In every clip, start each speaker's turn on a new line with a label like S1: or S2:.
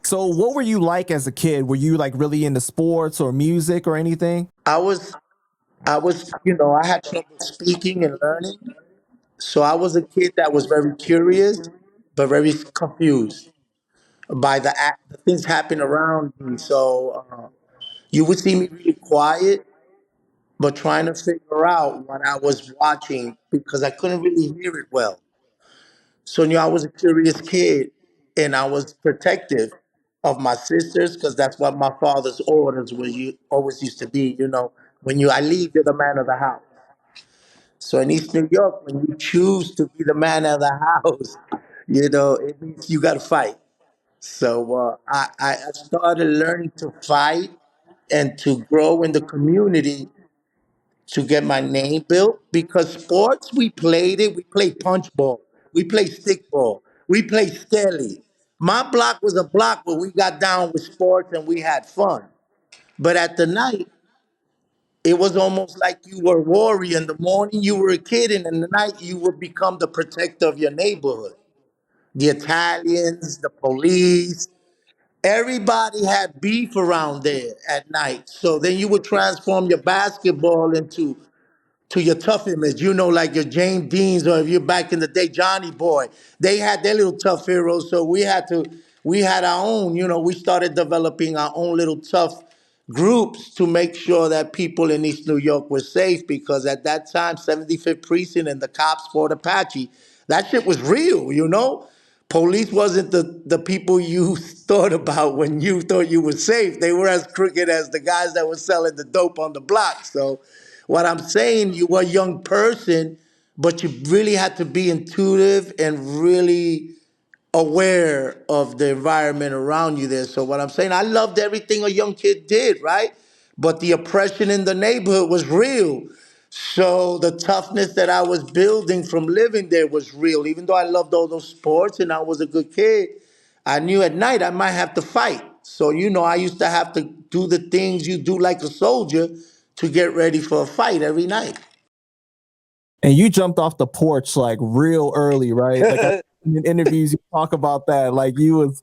S1: So what were you like as a kid? Were you like really into sports or music or anything?
S2: I was, I had trouble speaking and learning. So I was a kid that was very curious, but very confused by the things happening around me. So you would see me really quiet, but trying to figure out what I was watching because I couldn't really hear it well. So I was a curious kid, and I was protective of my sisters because that's what my father's orders was. You always used to be, when I leave, you're the man of the house. So in East New York, when you choose to be the man of the house, it means you got to fight. So I started learning to fight and to grow in the community to get my name built because sports, we played it. We played punch ball. We played stick ball. We played skelly. My block was a block where we got down with sports and we had fun. But at the night, it was almost like you were a warrior. In the morning, you were a kid, and in the night, you would become the protector of your neighborhood. The Italians, the police, everybody had beef around there at night. So then you would transform your basketball into to your tough image, like your James Deans, or if you're back in the day, Johnny Boy. They had their little tough heroes, so we had our own. We started developing our own little tough groups to make sure that people in East New York were safe because at that time, 75th Precinct and the cops fought Apache. That shit was real. Police wasn't the people you thought about when you thought you were safe. They were as crooked as the guys that were selling the dope on the block. So, what I'm saying, you were a young person, but you really had to be intuitive and really aware of the environment around you there. So what I'm saying, I loved everything a young kid did, right? But the oppression in the neighborhood was real. So the toughness that I was building from living there was real. Even though I loved all those sports and I was a good kid, I knew at night I might have to fight. So, I used to have to do the things you do like a soldier to get ready for a fight every night.
S1: And you jumped off the porch like real early, right? Like in interviews you talk about that, like you was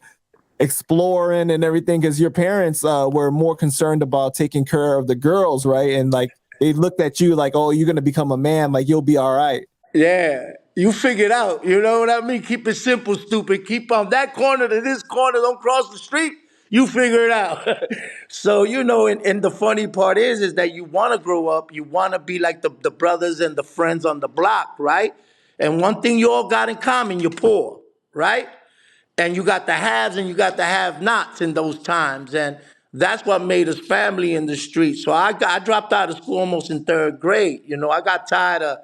S1: exploring and everything because your parents were more concerned about taking care of the girls, right? And like they looked at you like, oh, you're gonna become a man, like you'll be all right.
S2: Yeah, you figure it out. You know what I mean? Keep it simple, stupid. Keep on that corner to this corner. Don't cross the street. You figure it out. So, and the funny part is that you want to grow up. You want to be like the brothers and the friends on the block, right? And one thing you all got in common, you're poor, right? And you got the haves and you got the have-nots in those times. And that's what made us family in the street. So I dropped out of school almost in third grade. I got tired of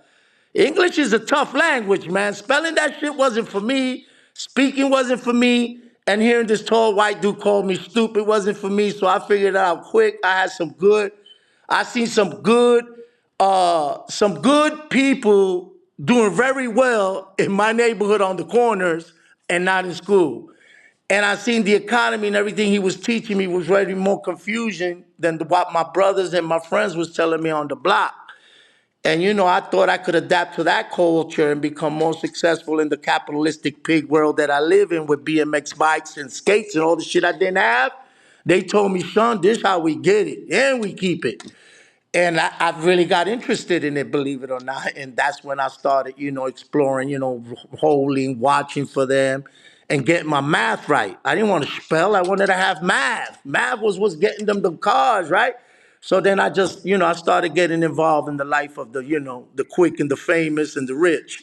S2: English is a tough language, man. Spelling that shit wasn't for me. Speaking wasn't for me. And hearing this tall white dude call me stupid wasn't for me. So I figured it out quick. I seen some good people doing very well in my neighborhood on the corners and not in school. And I seen the economy and everything he was teaching me was really more confusion than what my brothers and my friends was telling me on the block. And I thought I could adapt to that culture and become more successful in the capitalistic pig world that I live in with BMX bikes and skates and all the shit I didn't have. They told me, son, this how we get it and we keep it. And I really got interested in it, believe it or not. And that's when I started, exploring, holding, watching for them and getting my math right. I didn't want to spell. I wanted to have math. Math was what's getting them the cars, right? So then I just, I started getting involved in the life of the quick and the famous and the rich.